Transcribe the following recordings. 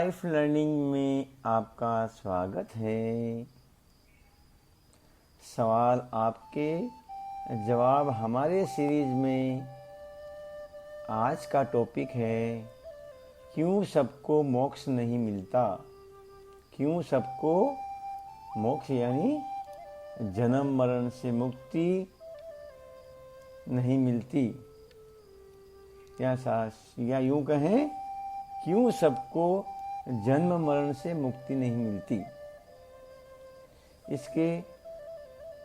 Life learning में आपका स्वागत है। सवाल आपके जवाब हमारे सीरीज में आज का टॉपिक है, क्यों सबको मोक्ष नहीं मिलता। क्यों सबको मोक्ष यानी जन्म मरण से मुक्ति नहीं मिलती, या यूं कहें, क्यों सबको जन्म मरण से मुक्ति नहीं मिलती। इसके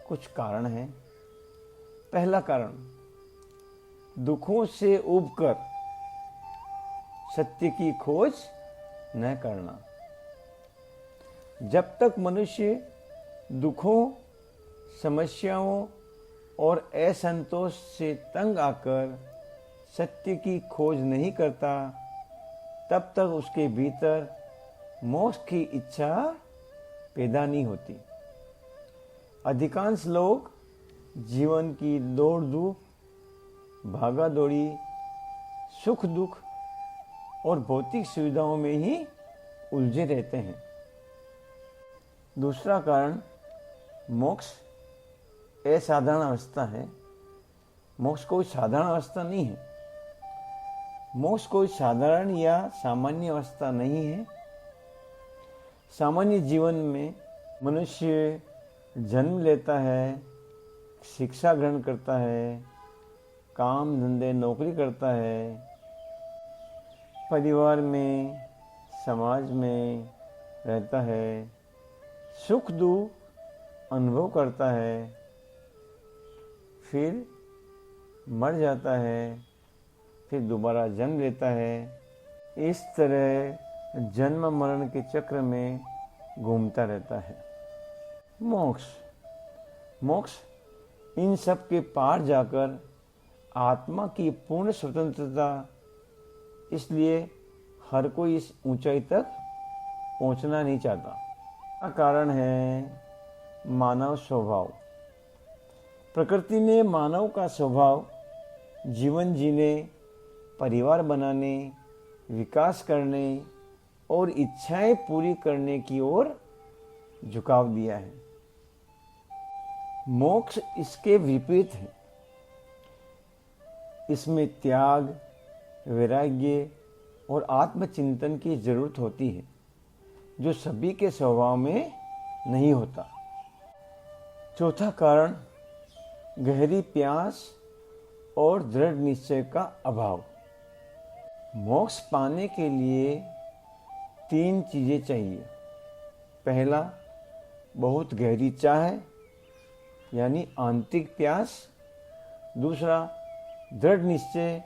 कुछ कारण हैं। पहला कारण, दुखों से उबकर सत्य की खोज न करना। जब तक मनुष्य दुखों, समस्याओं और असंतोष से तंग आकर सत्य की खोज नहीं करता, तब तक उसके भीतर मोक्ष की इच्छा पैदा नहीं होती। अधिकांश लोग जीवन की दौड़ धूप, भागा दौड़ी, सुख दुख और भौतिक सुविधाओं में ही उलझे रहते हैं। दूसरा कारण, मोक्ष असाधारण अवस्था है। मोक्ष कोई साधारण अवस्था नहीं है। मोक्ष कोई साधारण या सामान्य अवस्था नहीं है। सामान्य जीवन में मनुष्य जन्म लेता है, शिक्षा ग्रहण करता है, काम धंधे नौकरी करता है, परिवार में, समाज में रहता है, सुख दुख अनुभव करता है, फिर मर जाता है, फिर दोबारा जन्म लेता है। इस तरह जन्म मरण के चक्र में घूमता रहता है। मोक्ष इन सब के पार जाकर आत्मा की पूर्ण स्वतंत्रता। इसलिए हर कोई इस ऊंचाई तक पहुंचना नहीं चाहता। कारण है मानव स्वभाव। प्रकृति ने मानव का स्वभाव जीवन जीने, परिवार बनाने, विकास करने और इच्छाएं पूरी करने की ओर झुकाव दिया है। मोक्ष इसके विपरीत है। इसमें त्याग, वैराग्य और आत्मचिंतन की जरूरत होती है, जो सभी के स्वभाव में नहीं होता। चौथा कारण, गहरी प्यास और दृढ़ निश्चय का अभाव। मोक्ष पाने के लिए 3 चीजें चाहिए। पहला, बहुत गहरी चाह यानी आंतरिक प्यास। दूसरा, दृढ़ निश्चय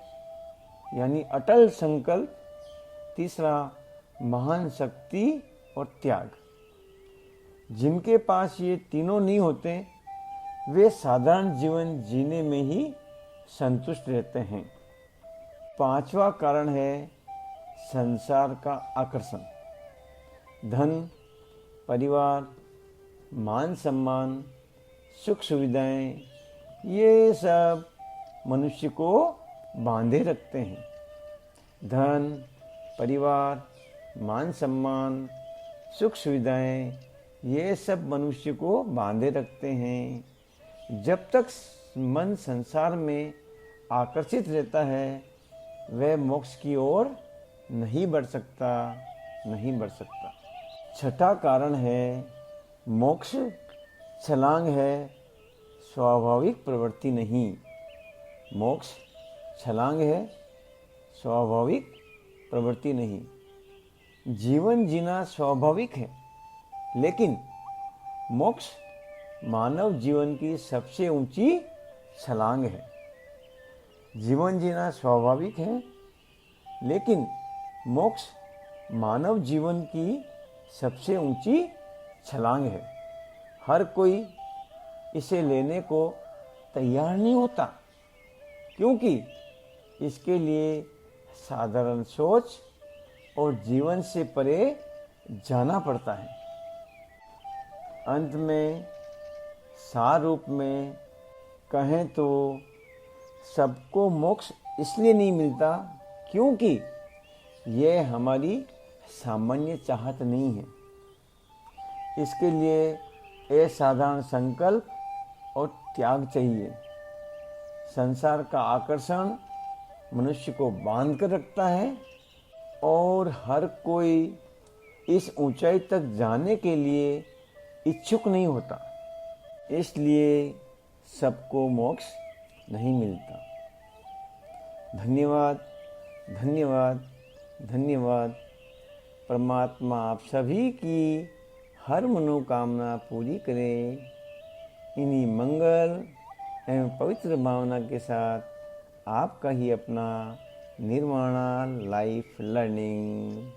यानी अटल संकल्प। तीसरा, महान शक्ति और त्याग। जिनके पास ये तीनों नहीं होते, वे साधारण जीवन जीने में ही संतुष्ट रहते हैं। पांचवा कारण है संसार का आकर्षण। धन, परिवार, मान सम्मान, सुख सुविधाएं, ये सब मनुष्य को बांधे रखते हैं। धन, परिवार, मान सम्मान, सुख सुविधाएं, ये सब मनुष्य को बांधे रखते हैं। जब तक मन संसार में आकर्षित रहता है, वह मोक्ष की ओर नहीं बढ़ सकता। छठा कारण है मोक्ष छलांग है, स्वाभाविक प्रवृत्ति नहीं। मोक्ष छलांग है, स्वाभाविक प्रवृत्ति नहीं। जीवन जीना स्वाभाविक है, लेकिन मोक्ष मानव जीवन की सबसे ऊंची छलांग है। जीवन जीना स्वाभाविक है, लेकिन मोक्ष मानव जीवन की सबसे ऊंची छलांग है। हर कोई इसे लेने को तैयार नहीं होता, क्योंकि इसके लिए साधारण सोच और जीवन से परे जाना पड़ता है। अंत में सार रूप में कहें तो सबको मोक्ष इसलिए नहीं मिलता क्योंकि यह हमारी सामान्य चाहत नहीं है। इसके लिए असाधारण संकल्प और त्याग चाहिए। संसार का आकर्षण मनुष्य को बांध कर रखता है और हर कोई इस ऊंचाई तक जाने के लिए इच्छुक नहीं होता। इसलिए सबको मोक्ष नहीं मिलता। धन्यवाद, धन्यवाद, धन्यवाद। परमात्मा आप सभी की हर मनोकामना पूरी करें। इन्हीं मंगल एवं पवित्र भावना के साथ आपका ही अपना निर्वाणा लाइफ लर्निंग।